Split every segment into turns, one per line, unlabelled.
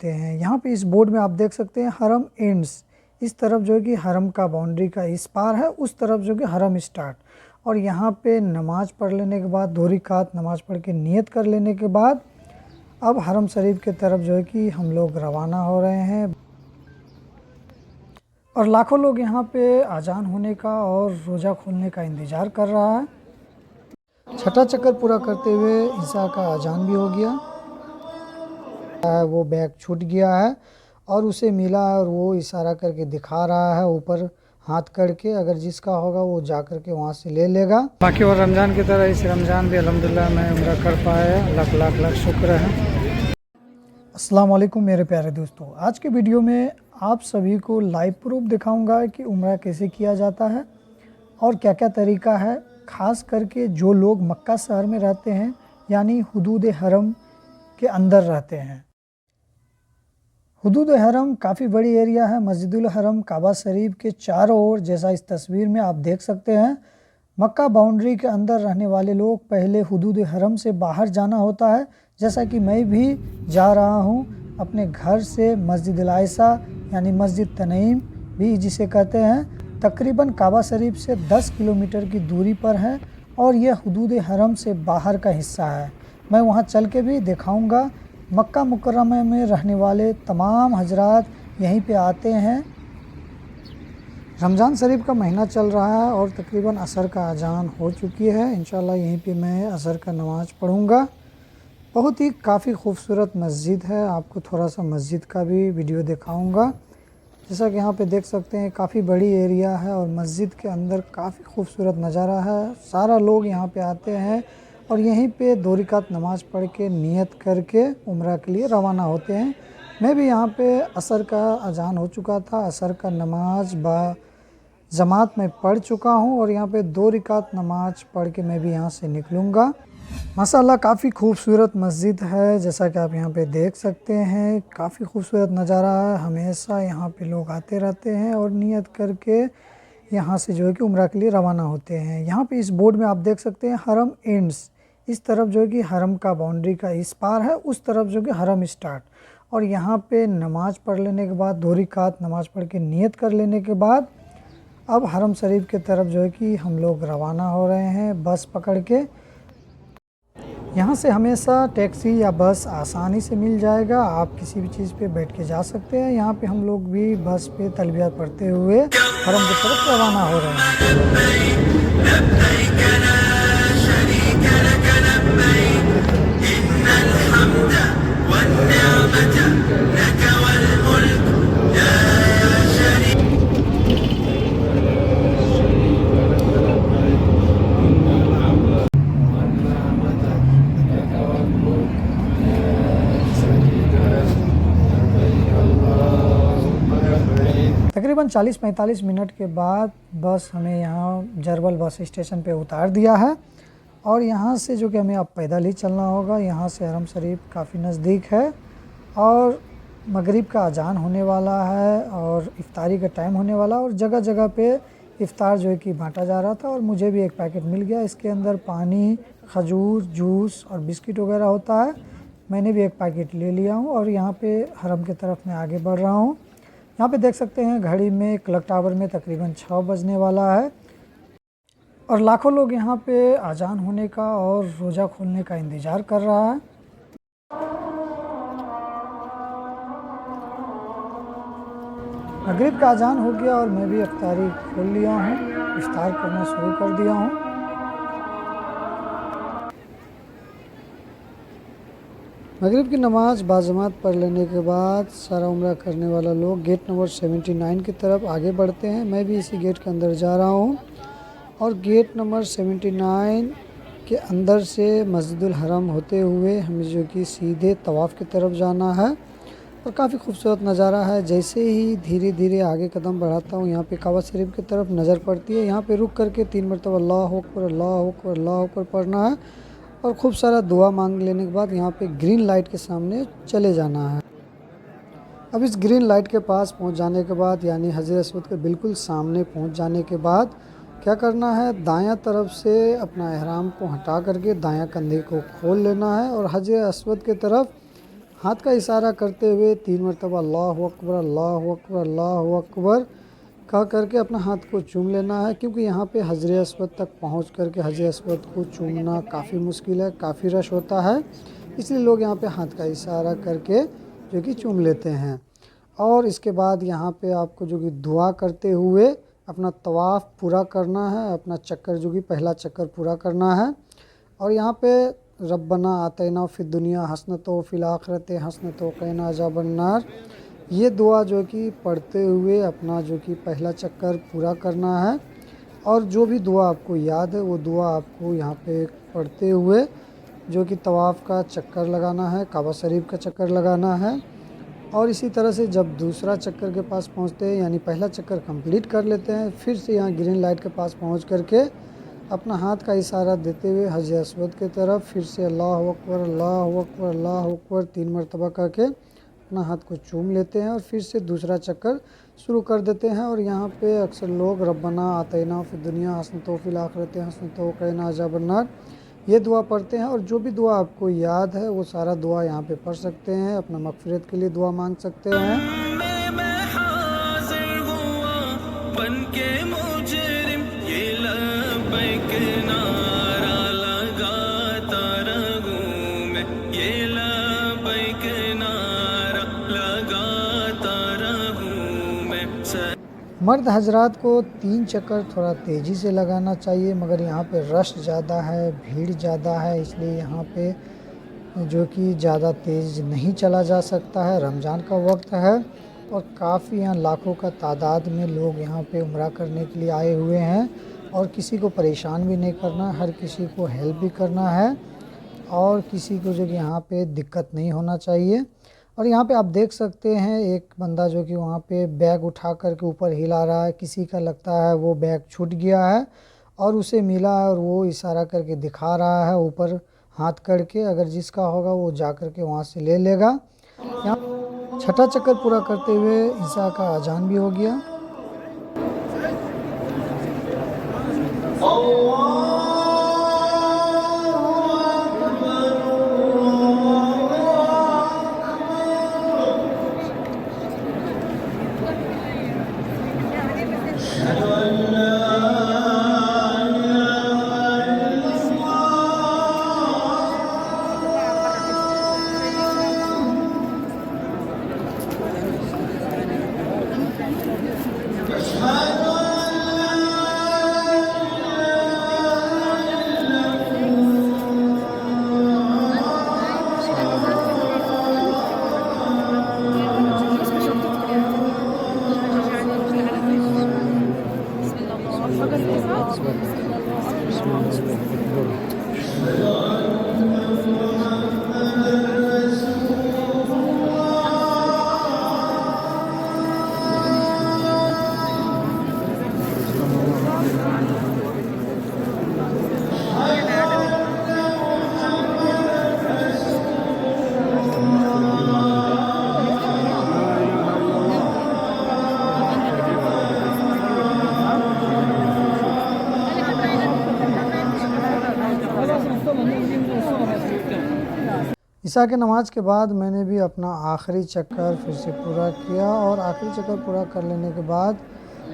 हैं। यहाँ पे इस बोर्ड में आप देख सकते हैं हरम एंड्स, इस तरफ जो है कि हरम का बाउंड्री का इस पार है, उस तरफ जो कि हरम स्टार्ट। और यहाँ पे नमाज़ पढ़ लेने के बाद 2 रकात नमाज़ पढ़ के नियत कर लेने के बाद अब हरम शरीफ के तरफ जो है कि हम लोग रवाना हो रहे हैं। और लाखों लोग यहाँ पे अजान होने का और रोज़ा खोलने का इंतज़ार कर रहा है। छठा चक्कर पूरा करते हुए ईसा का अजान भी हो गया। वो बैग छूट गया है और उसे मिला और वो इशारा करके दिखा रहा है ऊपर हाथ करके, अगर जिसका होगा वो जा करके वहाँ से ले लेगा। बाकी और रमज़ान की तरह इस रमज़ान भी अल्हम्दुलिल्लाह मैं उम्रा कर पाया, लाख लाख लाख शुक्र है। अस्सलाम वालेकुम मेरे प्यारे दोस्तों, आज के वीडियो में आप सभी को लाइव प्रूफ दिखाऊंगा कि उम्रा कैसे किया जाता है और क्या क्या तरीका है। ख़ास करके जो लोग मक्का शहर में रहते हैं यानी हुदूद हरम के अंदर रहते हैं। हुदूद हरम काफ़ी बड़ी एरिया है। मस्जिदुल हरम काबा शरीफ के चारों ओर, जैसा इस तस्वीर में आप देख सकते हैं, मक्का बाउंड्री के अंदर रहने वाले लोग पहले हुदूद हरम से बाहर जाना होता है। जैसा कि मैं भी जा रहा हूँ अपने घर से मस्जिद आयशा यानी मस्जिद तनईम भी जिसे कहते हैं, तकरीबन काबा शरीफ से 10 किलोमीटर की दूरी पर है और यह हुदूद हरम से बाहर का हिस्सा है। मैं वहाँ चल के भी दिखाऊँगा। मक्का मुकर्रमा में रहने वाले तमाम हजरात यहीं पे आते हैं। रमज़ान शरीफ का महीना चल रहा है और तकरीबन असर का अजान हो चुकी है। इंशाल्लाह यहीं पे मैं असर का नमाज़ पढ़ूँगा। बहुत ही काफ़ी खूबसूरत मस्जिद है, आपको थोड़ा सा मस्जिद का भी वीडियो दिखाऊँगा। जैसा कि यहाँ पे देख सकते हैं काफ़ी बड़ी एरिया है और मस्जिद के अंदर काफ़ी खूबसूरत नज़ारा है। सारा लोग यहाँ पे आते हैं और यहीं पे 2 रकात नमाज़ पढ़ के नियत करके उम्रा के लिए रवाना होते हैं। मैं भी यहाँ पे असर का अजान हो चुका था, असर का नमाज जमात में पढ़ चुका हूँ और यहाँ पे 2 रकात नमाज पढ़ के मैं भी यहाँ से निकलूँगा। माशाअल्लाह काफ़ी खूबसूरत मस्जिद है, जैसा कि आप यहाँ पे देख सकते हैं, काफ़ी खूबसूरत नज़ारा है। हमेशा यहाँ पे लोग आते रहते हैं और नियत करके यहाँ से जो है कि उम्रा के लिए रवाना होते हैं। यहाँ पे इस बोर्ड में आप देख सकते हैं हरम एंड्स, इस तरफ जो है कि हरम का बाउंड्री का इस पार है, उस तरफ जो कि हरम स्टार्ट। और यहाँ पे नमाज़ पढ़ लेने के बाद 2 रकात नमाज़ पढ़ के नियत कर लेने के बाद अब हरम शरीफ के तरफ जो है कि हम लोग रवाना हो रहे हैं बस पकड़ के। यहाँ से हमेशा टैक्सी या बस आसानी से मिल जाएगा, आप किसी भी चीज़ पे बैठ के जा सकते हैं। यहाँ पे हम लोग भी बस पे तलबिया पढ़ते हुए हरम की तरफ रवाना हो रहे हैं। तकरीबन 40-45 मिनट के बाद बस हमें यहाँ जरवल बस स्टेशन पे उतार दिया है और यहाँ से जो कि हमें अब पैदल ही चलना होगा। यहाँ से हरम शरीफ काफ़ी नज़दीक है और मगरिब का अजान होने वाला है और इफ्तारी का टाइम होने वाला, और जगह जगह पे इफ्तार जो है कि बांटा जा रहा था और मुझे भी एक पैकेट मिल गया। इसके अंदर पानी, खजूर, जूस और बिस्किट वगैरह होता है। मैंने भी एक पैकेट ले लिया हूँ और यहाँ पे हरम की तरफ मैं आगे बढ़ रहा हूँ। यहाँ पे देख सकते हैं घड़ी में क्लॉक टावर में तकरीबन 6 बजने वाला है और लाखों लोग यहाँ पे अजान होने का और रोज़ा खोलने का इंतज़ार कर रहा है। मगरिब का अजान हो गया और मैं भी इफ्तारी खोल लिया हूँ, इफ्तार करना शुरू कर दिया हूँ। मगरिब की नमाज़ बाजमात पढ़ लेने के बाद सारा उम्रा करने वाला लोग गेट नंबर 79 की तरफ आगे बढ़ते हैं। मैं भी इसी गेट के अंदर जा रहा हूँ और गेट नंबर 79 के अंदर से मस्जिदुल हरम होते हुए हमें जो कि सीधे तवाफ़ की तरफ जाना है और काफ़ी खूबसूरत नज़ारा है। जैसे ही धीरे धीरे आगे कदम बढ़ाता हूँ, यहाँ पे काबा शरीफ की तरफ नज़र पड़ती है। यहाँ पे रुक करके 3 मरतबा अल्लाहु अकबर, अल्लाहु अकबर, अल्लाहु अकबर पढ़ना है और खूब सारा दुआ मांग लेने के बाद यहाँ पे ग्रीन लाइट के सामने चले जाना है। अब इस ग्रीन लाइट के पास पहुँच जाने के बाद यानी हजर अस्वद के बिल्कुल सामने पहुँच जाने के बाद क्या करना है, दायां तरफ से अपना एहराम को हटा करके दायां कंधे को खोल लेना है और हजर अस्वद की तरफ हाथ का इशारा करते हुए 3 मरतबा अल्लाहु अकबर अल्लाहु अकबर अल्लाहु अकबर कह करके अपना हाथ को चूम लेना है, क्योंकि यहाँ पे हजर अस्वद तक पहुँच करके हजर अस्वद को चूमना काफ़ी मुश्किल है, काफ़ी रश होता है, इसलिए लोग यहाँ पे हाथ का इशारा करके जो कि चूम लेते हैं। और इसके बाद यहाँ पे आपको जो कि दुआ करते हुए अपना तवाफ़ पूरा करना है, अपना चक्कर जो कि पहला चक्कर पूरा करना है। और यहाँ पे रब्बना आतैना फिद दुनिया हसनतो फिल आखिरते हसनतो क़िना अज़ाबन्नार, ये दुआ जो कि पढ़ते हुए अपना जो कि पहला चक्कर पूरा करना है। और जो भी दुआ आपको याद है वो दुआ आपको यहाँ पे पढ़ते हुए जो कि तवाफ़ का चक्कर लगाना है, काबा शरीफ का चक्कर लगाना है। और इसी तरह से जब दूसरा चक्कर के पास पहुँचते हैं, यानी पहला चक्कर कंप्लीट कर लेते हैं, फिर से यहाँ ग्रीन लाइट के पास पहुँच करके अपना हाथ का इशारा देते हुए हजर अस्वद की तरफ फिर से अल्लाहु अकबर अल्लाहु अकबर अल्लाहु अकबर 3 मरतबा करके अपना हाथ को चूम लेते हैं और फिर से दूसरा चक्कर शुरू कर देते हैं। और यहाँ पे अक्सर लोग रब्बना आतैना फिद दुनिया हसनतो फिल आखिरते हसनतो क़िना अज़ाबन्नार ये दुआ पढ़ते हैं। और जो भी दुआ आपको याद है वो सारा दुआ यहाँ पे पढ़ सकते हैं, अपना मग़फ़िरत के लिए दुआ मांग सकते हैं। मर्द हजरात को 3 चक्कर थोड़ा तेज़ी से लगाना चाहिए, मगर यहाँ पे रश ज़्यादा है, भीड़ ज़्यादा है, इसलिए यहाँ पे जो कि ज़्यादा तेज़ नहीं चला जा सकता है। रमज़ान का वक्त है और काफ़ी यहाँ लाखों का तादाद में लोग यहाँ पे उम्रा करने के लिए आए हुए हैं और किसी को परेशान भी नहीं करना, हर किसी को हेल्प भी करना है और किसी को जो कि यहाँ पे दिक्कत नहीं होना चाहिए। और यहाँ पे आप देख सकते हैं एक बंदा जो कि वहाँ पे बैग उठा कर के ऊपर हिला रहा है, किसी का लगता है वो बैग छूट गया है और उसे मिला है और वो इशारा करके दिखा रहा है ऊपर हाथ करके, अगर जिसका होगा वो जा कर के वहाँ से ले लेगा। यहाँ छठा चक्कर पूरा करते हुए ईसा का अजान भी हो गया। ईसा के नमाज के बाद मैंने भी अपना आखिरी चक्कर फिर से पूरा किया और आखिरी चक्कर पूरा कर लेने के बाद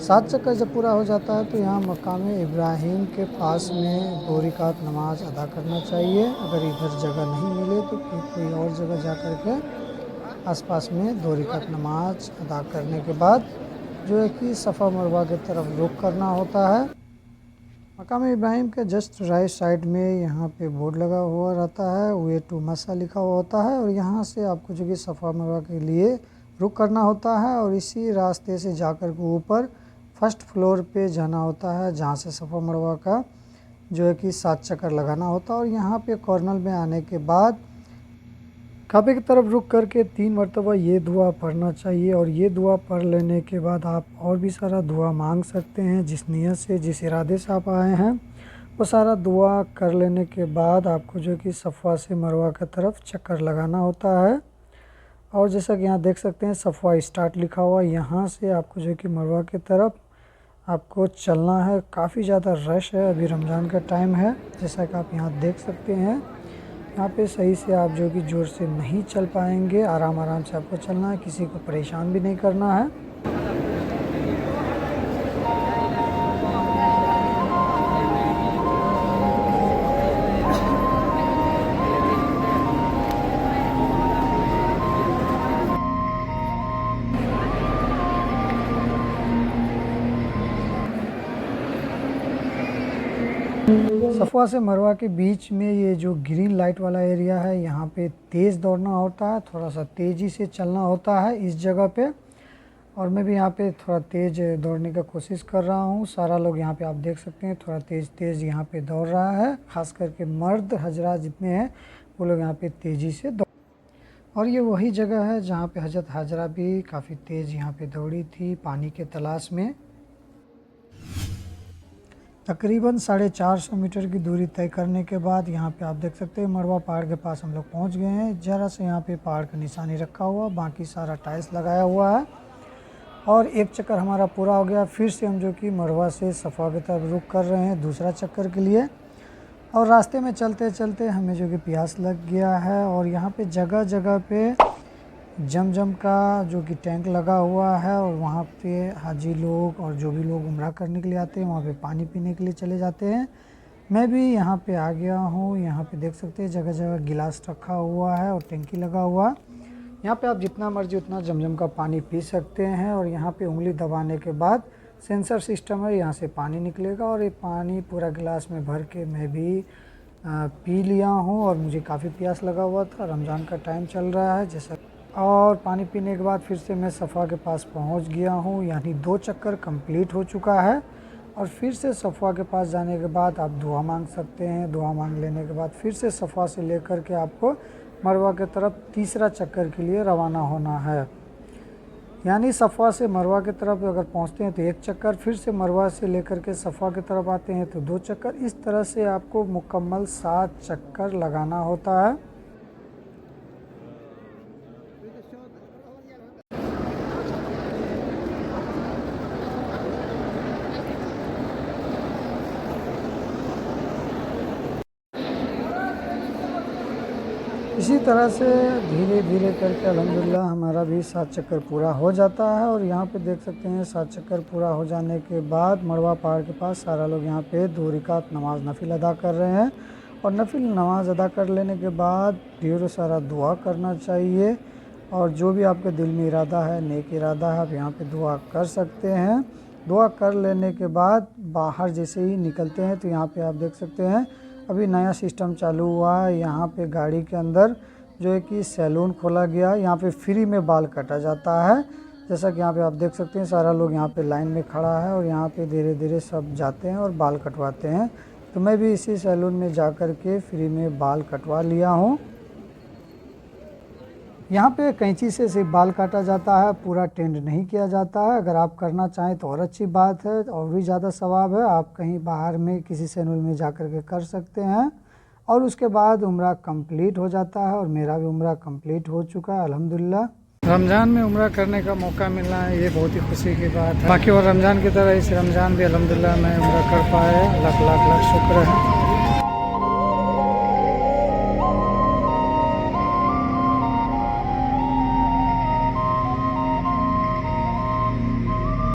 7 चक्कर जब पूरा हो जाता है तो यहाँ मकाम इब्राहिम के पास में 2 रकात नमाज अदा करना चाहिए। अगर इधर जगह नहीं मिले तो फिर कोई और जगह जा कर के आसपास में 2 रकात नमाज अदा करने के बाद जो है कि सफ़ा मरवा की तरफ रुख करना होता है। मकाम इब्राहिम के जस्ट राइट साइड में यहाँ पे बोर्ड लगा हुआ रहता है, वे टू मसा लिखा हुआ होता है और यहाँ से आपको जो कि सफ़ा मरवा के लिए रुख करना होता है और इसी रास्ते से जाकर के ऊपर फर्स्ट फ्लोर पे जाना होता है, जहाँ से सफ़ा मरवा का जो है कि 7 चक्कर लगाना होता है। और यहाँ पे कॉर्नर में आने के बाद काबे की तरफ रुक करके 3 मरतबा ये दुआ पढ़ना चाहिए और ये दुआ पढ़ लेने के बाद आप और भी सारा दुआ मांग सकते हैं। जिस नियत से, जिस इरादे से आप आए हैं वो सारा दुआ कर लेने के बाद आपको जो कि सफ़ा से मरवा की तरफ चक्कर लगाना होता है। और जैसा कि यहाँ देख सकते हैं सफ़ा स्टार्ट लिखा हुआ, यहाँ से आपको जो कि मरवा की तरफ आपको चलना है। काफ़ी ज़्यादा रश है, अभी रमज़ान का टाइम है, जैसा कि आप यहाँ देख सकते हैं। यहाँ पे सही से आप जो कि ज़ोर से नहीं चल पाएंगे, आराम आराम से आपको चलना है, किसी को परेशान भी नहीं करना है। सफ़वा से मरवा के बीच में ये जो ग्रीन लाइट वाला एरिया है, यहाँ पे तेज़ दौड़ना होता है, थोड़ा सा तेज़ी से चलना होता है इस जगह पे। और मैं भी यहाँ पे थोड़ा तेज़ दौड़ने का कोशिश कर रहा हूँ। सारा लोग यहाँ पे आप देख सकते हैं थोड़ा तेज़ यहाँ पे दौड़ रहा है, ख़ास करके मर्द हजरात जितने हैं वो लोग यहाँ पे तेज़ी से दौड़। और ये वही जगह है जहाँ पे हज़रत हाजरा भी काफ़ी तेज़ यहाँ पे दौड़ी थी पानी के तलाश में। तकरीबन 450 मीटर की दूरी तय करने के बाद यहाँ पे आप देख सकते हैं मरवा पहाड़ के पास हम लोग पहुँच गए हैं। ज़रा से यहाँ पे पहाड़ का निशानी रखा हुआ, बाकी सारा टाइल्स लगाया हुआ है। और एक चक्कर हमारा पूरा हो गया। फिर से हम जो कि मरवा से सफ़वा की तरफ रुख कर रहे हैं दूसरा चक्कर के लिए। और रास्ते में चलते चलते हमें जो कि प्यास लग गया है। और यहाँ पे जगह जगह पे जमजम का जो कि टैंक लगा हुआ है, और वहाँ पे हाजी लोग और जो भी लोग उम्रा करने के लिए आते हैं वहाँ पे पानी पीने के लिए चले जाते हैं। मैं भी यहाँ पे आ गया हूँ। यहाँ पे देख सकते हैं जगह जगह गिलास रखा हुआ है और टंकी लगा हुआ। यहाँ पे आप जितना मर्जी उतना जमजम का पानी पी सकते हैं। और यहाँ पे उंगली दबाने के बाद सेंसर सिस्टम है, यहाँ से पानी निकलेगा और ये पानी पूरा गिलास में भर के मैं भी पी लिया हूँ। और मुझे काफ़ी प्यास लगा हुआ था, रमज़ान का टाइम चल रहा है जैसा। और पानी पीने के बाद फिर से मैं सफ़वा के पास पहुँच गया हूँ, यानी 2 चक्कर कंप्लीट हो चुका है। और फिर से सफ़वा के पास जाने के बाद आप दुआ मांग सकते हैं। दुआ मांग लेने के बाद फिर से सफ़वा से लेकर के आपको मरवा के तरफ तीसरा चक्कर के लिए रवाना होना है। यानी सफ़वा से मरवा के तरफ अगर पहुंचते हैं तो 1 चक्कर, फिर से मरवा से लेकर के सफ़वा की तरफ आते हैं तो 2 चक्कर। इस तरह से आपको मुकम्मल 7 चक्कर लगाना होता है। इसी तरह से धीरे धीरे करके अल्हम्दुलिल्लाह हमारा भी 7 चक्कर पूरा हो जाता है। और यहाँ पे देख सकते हैं 7 चक्कर पूरा हो जाने के बाद मरवा पहाड़ के पास सारा लोग यहाँ पे 2 रकात नमाज नफिल अदा कर रहे हैं। और नफिल नमाज अदा कर लेने के बाद ढेरों सारा दुआ करना चाहिए। और जो भी आपके दिल में इरादा है, नेक इरादा है, आप यहाँ पे दुआ कर सकते हैं। दुआ कर लेने के बाद बाहर जैसे ही निकलते हैं तो यहाँ पे आप देख सकते हैं अभी नया सिस्टम चालू हुआ है। यहाँ पे गाड़ी के अंदर जो है कि सैलून खोला गया है, यहाँ पे फ्री में बाल काटा जाता है। जैसा कि यहाँ पे आप देख सकते हैं सारा लोग यहाँ पे लाइन में खड़ा है और यहाँ पे धीरे धीरे सब जाते हैं और बाल कटवाते हैं। तो मैं भी इसी सैलून में जा कर के फ्री में बाल कटवा लिया हूँ। यहाँ पे कैंची से सिर्फ बाल काटा जाता है, पूरा टेंड नहीं किया जाता है। अगर आप करना चाहें तो और अच्छी बात है, और भी ज़्यादा सवाब है। आप कहीं बाहर में किसी सैलून में जा कर के कर सकते हैं। और उसके बाद उम्रा कंप्लीट हो जाता है। और मेरा भी उम्रा कंप्लीट हो चुका है अल्हम्दुलिल्लाह। रमज़ान में उम्रा करने का मौका मिलना है, ये बहुत ही खुशी की बात है। बाकी और रमज़ान की तरह इस रमज़ान भी अल्हम्दुलिल्लाह मैं उम्रा कर पाया, लाख लाख लाख शुक्र है।